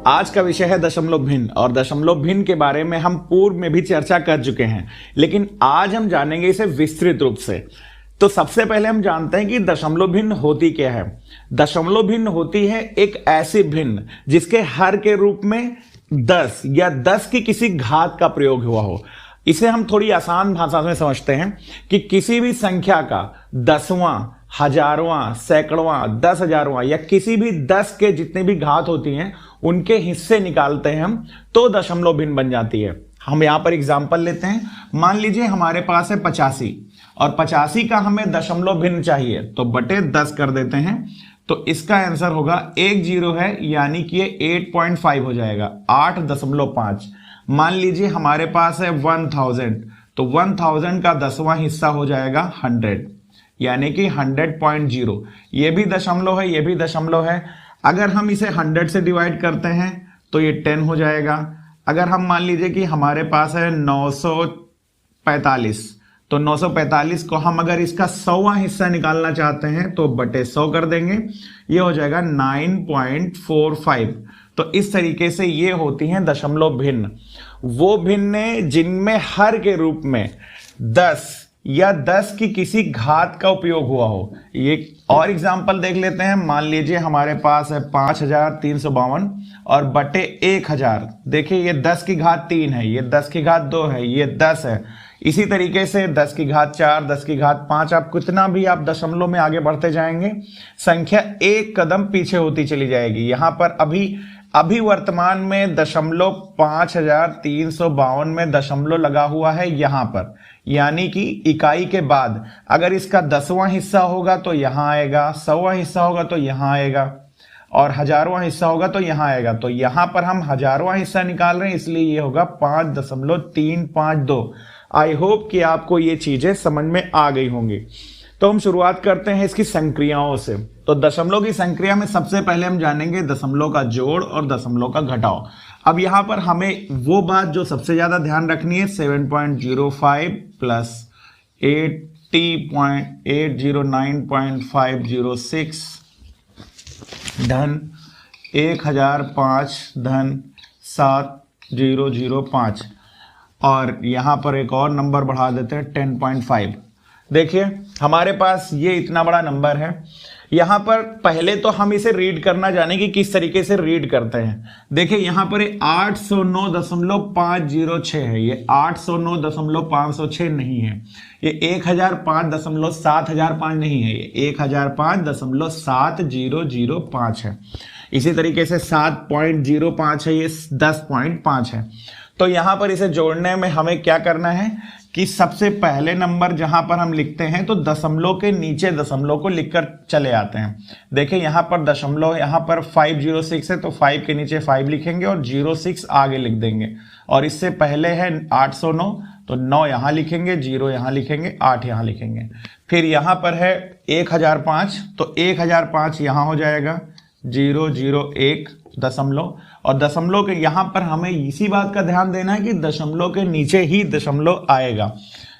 आज का विषय है दशमलव भिन्न, और दशमलव भिन्न के बारे में हम पूर्व में भी चर्चा कर चुके हैं, लेकिन आज हम जानेंगे इसे विस्तृत रूप से। तो सबसे पहले हम जानते हैं कि दशमलव भिन्न होती क्या है। दशमलव भिन्न होती है एक ऐसी भिन्न जिसके हर के रूप में 10 या 10 की किसी घात का प्रयोग हुआ हो। इसे हम थोड़ी आसान भाषा में समझते हैं कि किसी भी संख्या का दसवां, हजारवां, सैकड़वां, 10,000वां या किसी भी 10 के जितने भी घात होती हैं उनके हिस्से निकालते हैं हम, तो दशमलव भिन्न बन जाती है। हम यहां पर एग्जाम्पल लेते हैं। मान लीजिए हमारे पास है 85 और 85 का हमें दशमलव भिन्न चाहिए, तो बटे 10 कर देते हैं। तो इसका आंसर होगा, एक जीरो है यानी कि ये 8.5 हो जाएगा, 8.5। मान लीजिए हमारे पास है 1000, तो 1000 का 10वां हिस्सा हो जाएगा 100 यानी कि 100.0। ये भी दशमलव है, ये भी दशमलव है। अगर हम इसे 100 से डिवाइड करते हैं तो ये 10 हो जाएगा। अगर हम मान लीजिए कि हमारे पास है 945, तो 945 को हम अगर इसका 100वां हिस्सा निकालना चाहते हैं तो बटे 100 कर देंगे, ये हो जाएगा 9.45। तो इस तरीके से ये होती हैं दशमलव भिन्न, वो भिन्न जिनमें हर के रूप में 10 या 10 की किसी घात का उपयोग हुआ हो। ये और एग्जाम्पल देख लेते हैं। मान लीजिए हमारे पास है 5352 और बटे 1000। देखिए ये 10 की घात 3 है, ये 10 की घात 2 है, ये 10 है। इसी तरीके से 10 की घात 4, 10 की घात 5, आप कितना भी आप दशमलव में आगे बढ़ते जाएंगे संख्या एक कदम पीछे होती चली जाएगी। यहां पर अभी वर्तमान में दशमलव 5352 में दशमलव लगा हुआ है यहां पर, यानी कि इकाई के बाद अगर इसका 10वां हिस्सा होगा तो यहां आएगा, 100वां हिस्सा होगा तो यहां आएगा और 1000वां हिस्सा होगा तो यहां आएगा। तो यहां पर हम 1000वां हिस्सा निकाल रहे हैं, इसलिए ये होगा 5.352। आई होप कि आपको ये चीजें समझ में आ गई होंगी। तो हम शुरुआत करते हैं इसकी संक्रियाओं से। तो दशमलव की संक्रिया में सबसे पहले हम जानेंगे दशमलव का जोड़ और दशमलव का घटाव। अब यहां पर हमें वो बात जो सबसे ज्यादा ध्यान रखनी है, 7.05 प्लस 809.506 धन 1005 धन 7005, और यहां पर एक और नंबर बढ़ा देते हैं 10.5। देखिए हमारे पास ये इतना बड़ा नंबर है। यहां पर पहले तो हम इसे रीड करना जाने कि किस तरीके से रीड करते हैं। देखिए यहां पर 809.506 है, ये 809.506 नहीं है, ये 1005.7005 नहीं है, ये 1005.7005 है। इसी तरीके से 7.05 है, ये 10.5 है। तो यहां पर इसे जोड़ने में हमें क्या करना है कि सबसे पहले नंबर जहां पर हम लिखते हैं तो दशमलव के नीचे दशमलव को लिखकर चले आते हैं। देखिए यहां पर दशमलव, यहां पर 506 है तो 5 के नीचे 5 लिखेंगे और 06 आगे लिख देंगे, और इससे पहले है 809 तो 9 यहां लिखेंगे, 0 यहां लिखेंगे, 8 यहां लिखेंगे। फिर यहां पर है 1005 तो 1005 यहां हो जाएगा, 001 दशमलव, और दशमलव के यहां पर हमें इसी बात का ध्यान देना है कि दशमलव के नीचे ही दशमलव आएगा।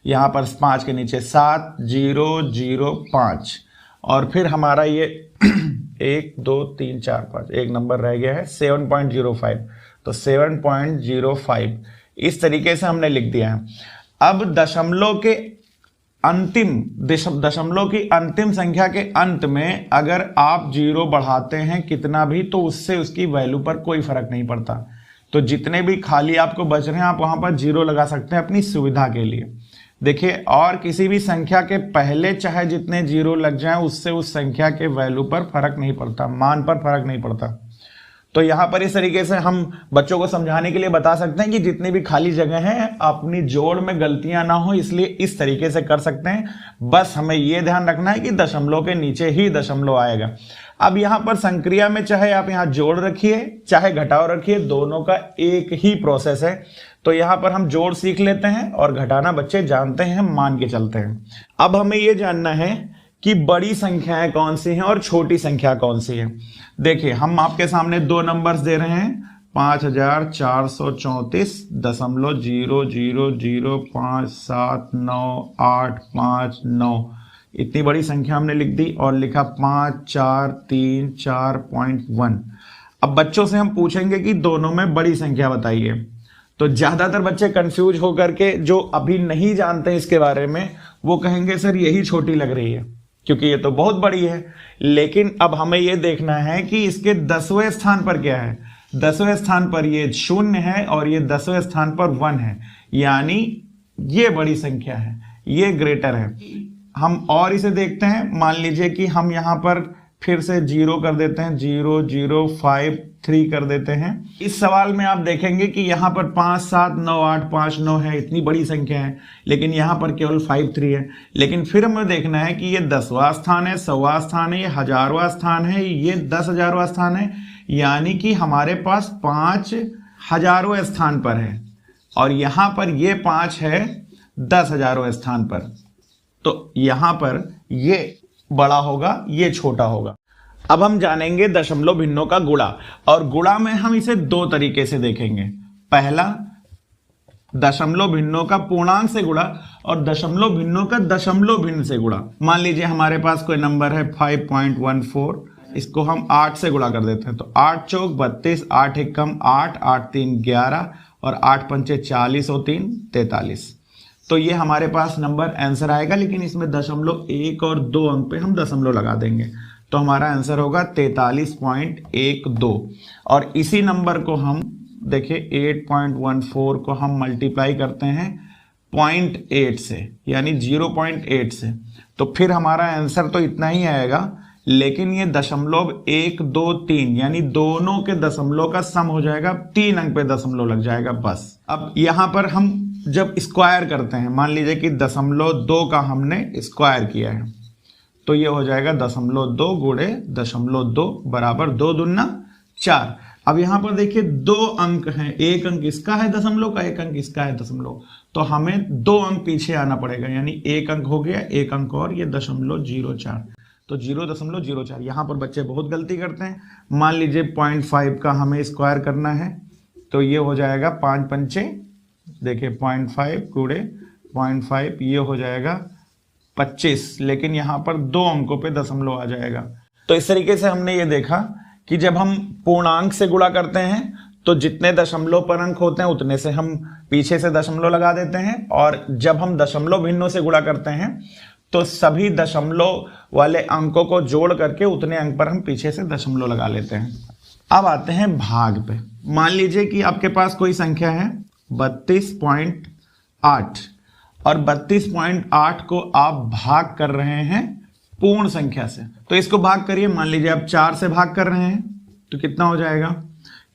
यहां पर 5 के नीचे 7005, और फिर हमारा ये 1 2 3 4 5 एक नंबर रह गया है 7.05, तो 7.05 इस तरीके से हमने लिख दिया है। अब दशमलव की अंतिम संख्या के अंत में अगर आप 0 बढ़ाते हैं कितना भी, तो उससे उसकी वैल्यू पर कोई फर्क नहीं पड़ता। तो जितने भी खाली आपको बच रहे हैं आप वहां पर 0 लगा सकते हैं अपनी सुविधा के लिए। देखिए, और किसी भी संख्या के पहले चाहे जितने 0 लग जाएं उससे उस संख्या के वैल्यू पर फर्क नहीं पड़ता, मान पर फर्क नहीं पड़ता। तो यहां पर इस तरीके से हम बच्चों को समझाने के लिए बता सकते हैं कि जितनी भी खाली जगह है अपनी जोड़ में गलतियां ना हो, इसलिए इस तरीके से कर सकते हैं। बस हमें यह ध्यान रखना है कि दशमलव के नीचे ही दशमलव आएगा। अब यहां पर संक्रिया में चाहे आप यहां जोड़ रखिए चाहे घटाव रखिए, दोनों का एक ही प्रोसेस है। तो यहां पर हम जोड़ सीख लेते हैं और घटाना बच्चे जानते हैं, हम मान के चलते हैं। अब हमें यह जानना है कि बड़ी संख्याएं कौन सी हैं और छोटी संख्या कौन सी है। देखिए हम आपके सामने दो नंबर्स दे रहे हैं, 5434.000579859। इतनी बड़ी संख्या हमने लिख दी और लिखा 5434.1। अब बच्चों से हम पूछेंगे कि दोनों में बड़ी संख्या बताइए, तो ज्यादातर बच्चे कंफ्यूज होकर के जो अभी नहीं जानते इसके बारे में वो कहेंगे सर यही छोटी लग रही है क्योंकि ये तो बहुत बड़ी है। लेकिन अब हमें ये देखना है कि इसके 10वें स्थान पर क्या है। 10वें स्थान पर ये 0 है और ये 10वें स्थान पर 1 है, यानी ये बड़ी संख्या है, ये ग्रेटर है। हम और इसे देखते हैं, मान लीजिए कि हम यहां पर फिर से 0 कर देते हैं, 0 0 5 3 कर देते हैं। इस सवाल में आप देखेंगे कि यहाँ पर 5 7 9 8 5 9 है, इतनी बड़ी संख्या है, लेकिन यहाँ पर केवल 5 3 है। लेकिन फिर हमें देखना है कि ये 10वां स्थान है, 100वां स्थान है, ये 1000वां स्थान है, ये 10,000वां स्थान है, यानी कि हमारे पास 5,000वें स्थान पर है और यहाँ पर ये 5 है 10,000वें स्थान पर। तो यहाँ पर ये बड़ा होगा, ये छोटा होगा। अब हम जानेंगे दशमलव भिन्नों का गुणा, और गुणा में हम इसे दो तरीके से देखेंगे। पहला, दशमलव भिन्नों का पूर्णांक से गुणा और दशमलव भिन्नों का दशमलव भिन्न से गुणा। मान लीजिए हमारे पास कोई नंबर है 5.14, इसको हम 8 से गुणा कर देते हैं, तो 8 चौक 32, 8 एकम 8, 8 3 11 और 8 पंचे 40 और 3 43। तो ये हमारे पास नंबर आंसर आएगा, लेकिन इसमें 0.1 और 2 अंक पे हम दशमलव लगा देंगे, तो हमारा आंसर होगा 43.12। और इसी नंबर को हम देखिए 8.14 को हम मल्टीप्लाई करते हैं 0.8 से, यानी 0.8 से, तो फिर हमारा आंसर तो इतना ही आएगा, लेकिन ये 0.123 यानी दोनों के दशमलव का सम हो जाएगा, 3 अंक पे दशमलव लग जाएगा बस। अब यहाँ पर हम जब स्क्वायर करते हैं, मान लीजिए कि 0.2 का हमने स्क्वायर किया है, तो ये हो जाएगा 0.2 गुणे 0.2 बराबर 2 दूना 4। अब यहाँ पर देखिए 2 अंक हैं, एक अंक इसका है दशमलव का, एक अंक इसका है दशमलव, तो हमें 2 अंक पीछे आना पड़ेगा, यानी एक अंक हो गया, एक अंक और, ये 0.04, तो 0.04। यहाँ पर बच्चे बहुत गलती करते हैं। मान लीजिए 0.5 का हमें स्क्वायर करना है, तो ये हो जाएगा 5 पंचे, देखिए 0.5 गुणे 0.5, ये हो जाएगा 25, लेकिन यहाँ पर 2 अंकों पे दशमलव आ जाएगा। तो इस तरीके से हमने ये देखा कि जब हम पूर्णांक से गुणा करते हैं तो जितने दशमलव पर अंक होते हैं उतने से हम पीछे से दशमलव लगा देते हैं, और जब हम दशमलव भिन्नों से गुणा करते हैं तो सभी दशमलव वाले अंकों को जोड़ करके उतने अंक पर हम पीछे से दशमलव लगा लेते हैं। अब आते हैं भाग पे। मान लीजिए कि आपके पास कोई संख्या है 32.8 और 32.8 को आप भाग कर रहे हैं पूर्ण संख्या से, तो इसको भाग करिए। मान लीजिए आप 4 से भाग कर रहे हैं, तो कितना हो जाएगा,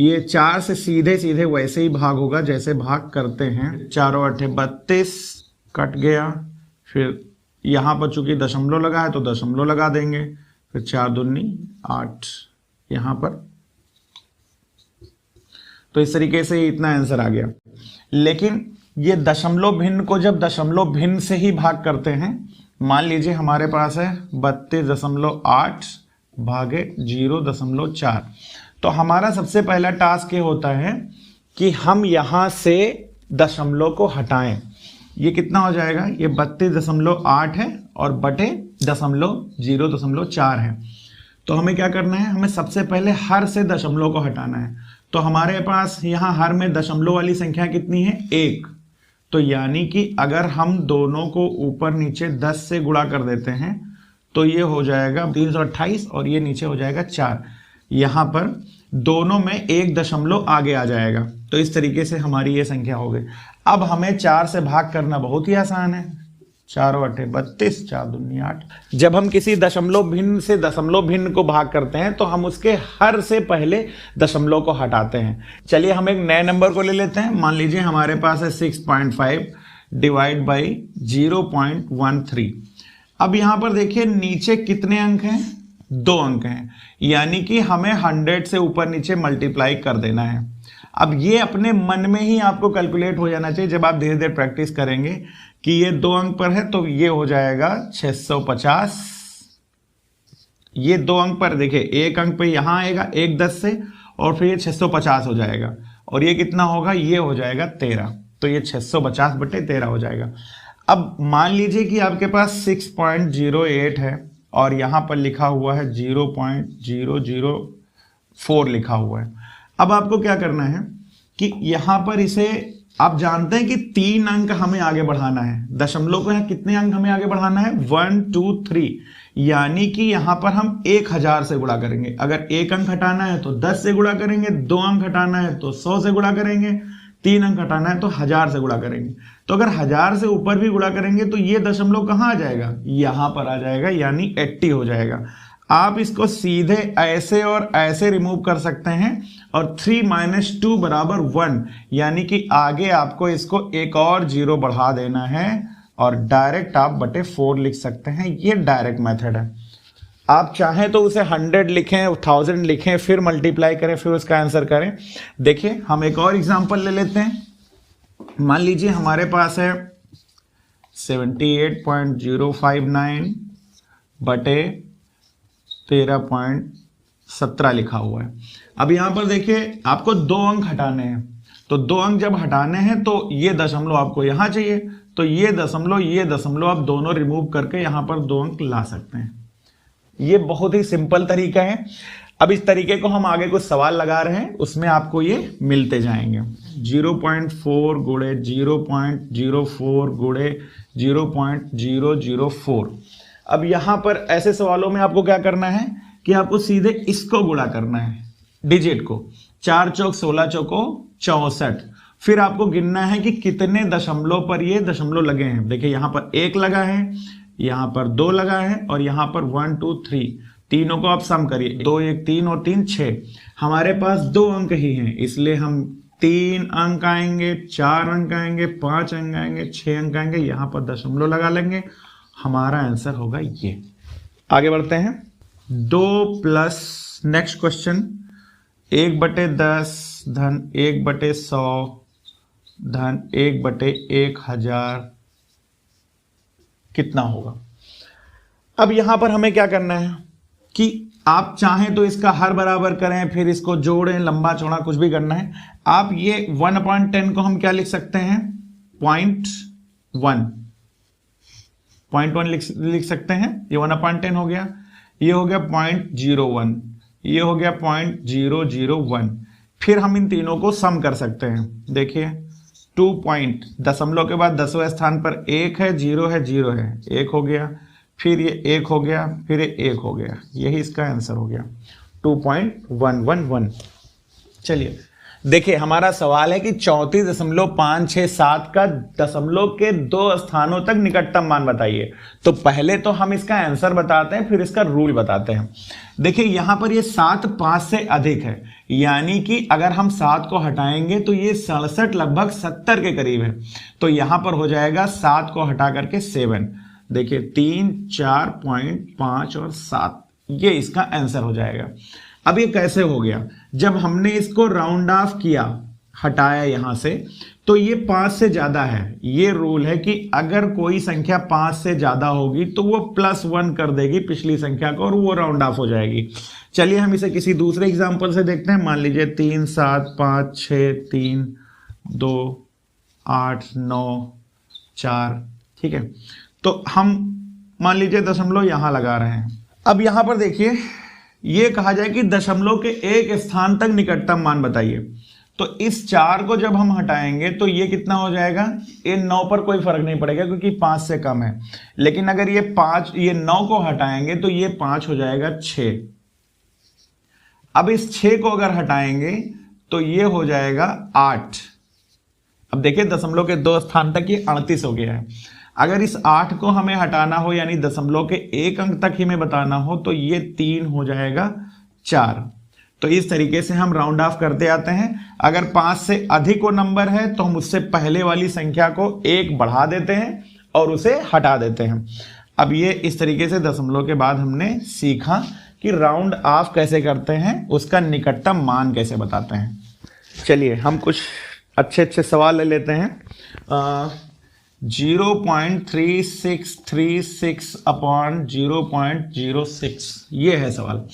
ये 4 से सीधे सीधे वैसे ही भाग होगा जैसे भाग करते हैं। 4 और 8 32, कट गया, फिर यहाँ पर चूंकि दशमलव लगा है तो दशमलव लगा देंगे, फिर 4 दूनी 8 यहाँ पर, तो इस तरीके से इतना आंसर आ गया। लेकिन ये दशमलव भिन्न को जब दशमलव भिन्न से ही भाग करते हैं, मान लीजिए हमारे पास है 32.8 भागे 0.4, तो हमारा सबसे पहला टास्क ये होता है कि हम यहाँ से दशमलव को हटाएं। ये कितना हो जाएगा, ये 32.8 है और बटे 0.4 है, तो हमें क्या करना है, हमें सबसे पहले हर से दशमलव को हटाना है। तो हमारे पास यहाँ हर में दशमलव वाली संख्या कितनी है, 1, तो यानी कि अगर हम दोनों को ऊपर नीचे 10 से गुणा कर देते हैं तो ये हो जाएगा 328 और ये नीचे हो जाएगा 4, यहाँ पर दोनों में 1 दशमलव आगे आ जाएगा। तो इस तरीके से हमारी ये संख्या हो गई। अब हमें 4 से भाग करना बहुत ही आसान है, 4 और 8 32, 4 दूनी 8। जब हम किसी दशमलव भिन्न से दशमलव भिन्न को भाग करते हैं तो हम उसके हर से पहले दशमलव को हटाते हैं। चलिए हम एक नए नंबर को ले लेते हैं। मान लीजिए हमारे पास है 6.5 डिवाइड बाई 0.13। अब यहाँ पर देखिए नीचे कितने अंक हैं, 2 अंक हैं, यानी कि हमें 100 से ऊपर नीचे मल्टीप्लाई कर देना है। अब ये अपने मन में ही आपको कैलकुलेट हो जाना चाहिए, जब आप धीरे धीरे प्रैक्टिस करेंगे कि ये 2 अंक पर है तो ये हो जाएगा 650। ये 2 अंक पर देखिए 1 अंक पे यहाँ आएगा 1 10 से, और फिर ये 650 हो जाएगा, और ये कितना होगा, ये हो जाएगा 13, तो ये 650 बटे 13 हो जाएगा। अब मान लीजिए कि आपके पास 6.08 है और यहाँ पर लिखा हुआ है 0.00 4 लिखा हुआ है। अब आपको क्या करना है कि यहां पर इसे आप जानते हैं कि 3 अंक हमें आगे बढ़ाना है। दशमलव को यहां कितने अंक हमें आगे बढ़ाना है? 1 2 3, यानी कि यहां पर हम 1000 से गुणा करेंगे। अगर 1 अंक हटाना है तो 10 से गुणा करेंगे, 2 अंक हटाना है तो 100 से गुणा करेंगे, 3 अंक हटाना है तो 1000 से गुणा करेंगे। तो अगर 1000 से ऊपर भी गुणा करेंगे तो ये दशमलव कहां आ जाएगा? यहां पर आ जाएगा, यानी 80 हो जाएगा। आप इसको सीधे ऐसे और ऐसे रिमूव कर सकते हैं और 3 - 2 बराबर 1, यानी कि आगे आपको इसको एक और 0 बढ़ा देना है और डायरेक्ट आप बटे 4 लिख सकते हैं। ये डायरेक्ट मेथड है। आप चाहें तो उसे 100 लिखें, 1000 लिखें, फिर मल्टीप्लाई करें, फिर उसका आंसर करें। देखिए हम एक और एग्जांपल ले लेते हैं। मान लीजिए हमारे पास है 78.059 बटे 13.17 लिखा हुआ है। अब यहां पर देखिए आपको 2 अंक हटाने हैं, तो 2 अंक जब हटाने हैं तो ये दशमलव आपको यहां चाहिए, तो ये दशमलव आप दोनों रिमूव करके यहां पर 2 अंक ला सकते हैं। ये बहुत ही सिंपल तरीका है। अब इस तरीके को हम आगे कुछ सवाल लगा रहे हैं, उसमें आपको ये मिलते जाएंगे। 0.4 गुणे 0.04 गुणे 0.004। अब यहां पर ऐसे सवालों में आपको क्या करना है कि आपको सीधे इसको गुणा करना है, डिजिट को। 4 चौक 16 चौको 64। फिर आपको गिनना है कि कितने दशमलव पर ये दशमलव लगे हैं। देखिए यहां पर 1 लगा है, यहां पर 2 लगा है और यहां पर 1 2 3, तीनों को आप सम करिए। 2 1 3 और 3 6। हमारे पास 2 अंक ही हैं, इसलिए हम 3 अंक आएंगे, 4 अंक आएंगे, 5 अंक आएंगे, 6 अंक आएंगे, यहां पर दशमलव लगा लेंगे। हमारा आंसर होगा ये। आगे बढ़ते हैं। 2 प्लस नेक्स्ट क्वेश्चन 1/10 धन 1/100 धन 1/1000 कितना होगा? अब यहां पर हमें क्या करना है कि आप चाहें तो इसका हर बराबर करें, फिर इसको जोड़ें, लंबा चौड़ा कुछ भी करना है। आप ये 1/10 को हम क्या लिख सकते हैं? 0.1 लिख सकते हैं। ये 1/10 हो गया, ये हो गया 0.01, ये हो गया 0.001। फिर हम इन तीनों को सम कर सकते हैं। देखिए 2 पॉइंट, दशमलव के बाद 10वें स्थान पर 1 है, 0 है, 0 है, 1 हो गया, फिर ये 1 हो गया, फिर ये 1 हो गया। यही इसका आंसर हो गया 2.111। चलिए देखिए हमारा सवाल है कि 34.567 का दशमलव के 2 स्थानों तक निकटतम मान बताइए। तो पहले तो हम इसका आंसर बताते हैं, फिर इसका रूल बताते हैं। देखिए यहां पर ये 7 5 से अधिक है, यानी कि अगर हम 7 को हटाएंगे तो ये 67 लगभग 70 के करीब है। तो यहां पर हो जाएगा 7 को हटा करके 7। देखिए 3 4.5 और 7, ये इसका आंसर हो जाएगा। अब ये कैसे हो गया? जब हमने इसको राउंड ऑफ किया, हटाया यहां से, तो ये 5 से ज्यादा है। ये रूल है कि अगर कोई संख्या 5 से ज्यादा होगी तो वो +1 कर देगी पिछली संख्या को और वो राउंड ऑफ हो जाएगी। चलिए हम इसे किसी दूसरे एग्जांपल से देखते हैं। मान लीजिए 3 7 5 6 3 2 8 9 4, ठीक है। तो हम मान लीजिए दशमलव यहां लगा रहे हैं। अब यहां पर देखिए ये कहा जाए कि दशमलव के एक स्थान तक निकटतम मान बताइए। तो इस 4 को जब हम हटाएंगे तो ये कितना हो जाएगा? ये 9 पर कोई फर्क नहीं पड़ेगा क्योंकि 5 से कम है। लेकिन अगर ये 9 को हटाएंगे तो ये 5 हो जाएगा 6। अब इस 6 को अगर हटाएंगे तो ये हो जाएगा 8। अब देखिए दशमलव के 2 स्थान तक ये 38 हो गया है। अगर इस 8 को हमें हटाना हो, यानी दशमलव के 1 अंक तक ही हमें बताना हो, तो ये 3 हो जाएगा 4। तो इस तरीके से हम राउंड ऑफ करते आते हैं। अगर 5 से अधिक वो नंबर है तो हम उससे पहले वाली संख्या को 1 बढ़ा देते हैं और उसे हटा देते हैं। अब ये इस तरीके से दशमलव के बाद हमने सीखा कि राउंड ऑफ कैसे करते हैं, उसका निकटतम मान कैसे बताते हैं। चलिए हम कुछ अच्छे सवाल ले लेते हैं। 0.3636 अपॉन 0.06, ये है सवाल।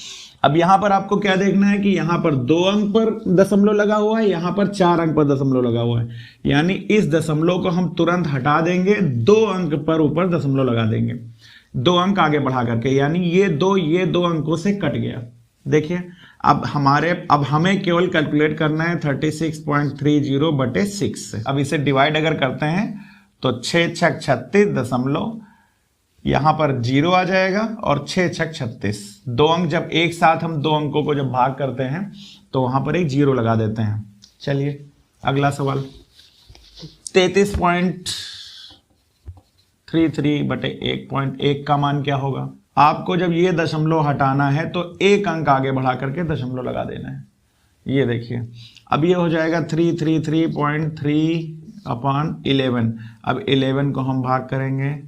अब यहां पर आपको क्या देखना है कि यहां पर 2 अंक पर दशमलव लगा हुआ है, यहां पर 4 अंक पर दशमलव लगा हुआ है, यानी इस दशमलव को हम तुरंत हटा देंगे, 2 अंक पर ऊपर दशमलव लगा देंगे, 2 अंक आगे बढ़ा करके, यानी ये 2 अंकों से कट गया। देखिए अब हमें केवल कैलकुलेट करना है 36.30 बटे 6 से। अब इसे डिवाइड अगर करते हैं तो 6 छक 36 दशमलव, यहां पर 0 आ जाएगा और 6 छक 36। दो अंक जब एक साथ हम दो अंकों को जब भाग करते हैं तो वहां पर एक 0 लगा देते हैं। चलिए अगला सवाल, 33.33 बटे 1.1 का मान क्या होगा? आपको जब ये दशमलव हटाना है तो एक अंक आगे बढ़ा करके दशमलव लगा देना है। ये देखिए, अब ये हो जाएगा 333.3/11। अब 11 को हम भाग करेंगे,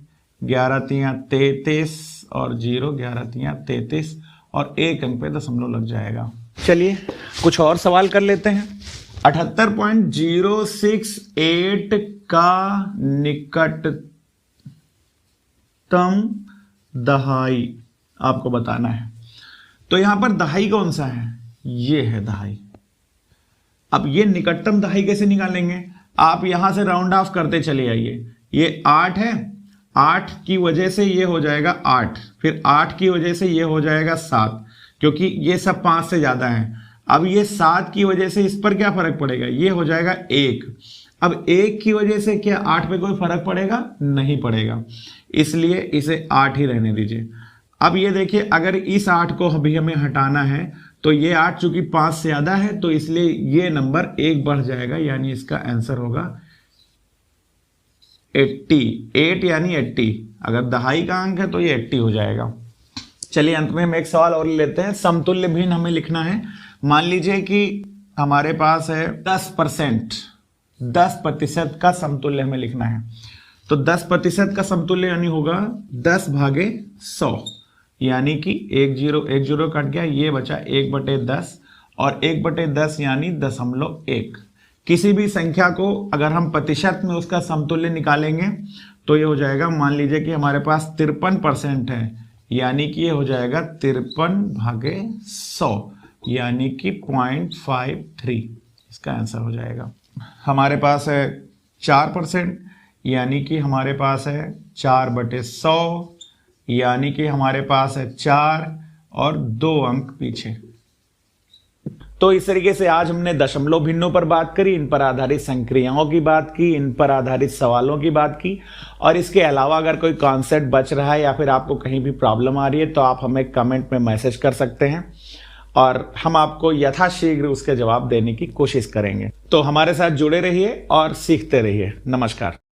11 तियां 33 और 0, 11 तियां 33 और एक अंक पे दशमलव लग जाएगा। चलिए कुछ और सवाल कर लेते हैं। 78.068 का निकटतम दहाई आपको बताना है। तो यहां पर दहाई कौन सा है? ये है दहाई। अब ये निकटतम दहाई कैसे निकालेंगे? आप यहां से राउंड ऑफ करते चले आइए। ये 8 है, 8 की वजह से ये हो जाएगा 8, फिर 8 की वजह से ये हो जाएगा 7, क्योंकि ये सब 5 से ज्यादा है। अब ये 7 की वजह से इस पर क्या फर्क पड़ेगा? ये हो जाएगा 1। अब 1 की वजह से क्या 8 पे कोई फर्क पड़ेगा? नहीं पड़ेगा, इसलिए इसे 8 ही रहने दीजिए। अब ये देखिए, अगर इस 8 को अभी हमें हटाना है तो ये 8 चूंकि 5 से ज्यादा है तो इसलिए ये नंबर 1 बढ़ जाएगा, यानी इसका आंसर होगा 80। 8 यानी 80। अगर दहाई का अंक है तो ये 80 हो जाएगा। चलिए अंत में हम एक सवाल और लेते हैं। समतुल्य भिन्न हमें लिखना है। मान लीजिए कि हमारे पास है 10% का समतुल्य हमें लिखना है। तो 10% का समतुल्य यानी होगा 10/100, यानी कि 1 0 कट गया, ये बचा 1/10 और 1/10 यानी 0.1। किसी भी संख्या को अगर हम प्रतिशत में उसका समतुल्य निकालेंगे तो ये हो जाएगा, मान लीजिए कि हमारे पास 53% है, यानी कि ये हो जाएगा 53/100, यानी कि 0.53 इसका आंसर हो जाएगा। हमारे पास है 4%, यानी कि हमारे पास है 4/100, यानी कि हमारे पास है 4 और 2 अंक पीछे। तो इस तरीके से आज हमने दशमलव भिन्नों पर बात करी, इन पर आधारित संक्रियाओं की बात की, इन पर आधारित सवालों की बात की। और इसके अलावा अगर कोई कॉन्सेप्ट बच रहा है या फिर आपको कहीं भी प्रॉब्लम आ रही है तो आप हमें कमेंट में मैसेज कर सकते हैं और हम आपको यथाशीघ्र उसके जवाब देने की कोशिश करेंगे। तो हमारे साथ जुड़े रहिए और सीखते रहिए। नमस्कार।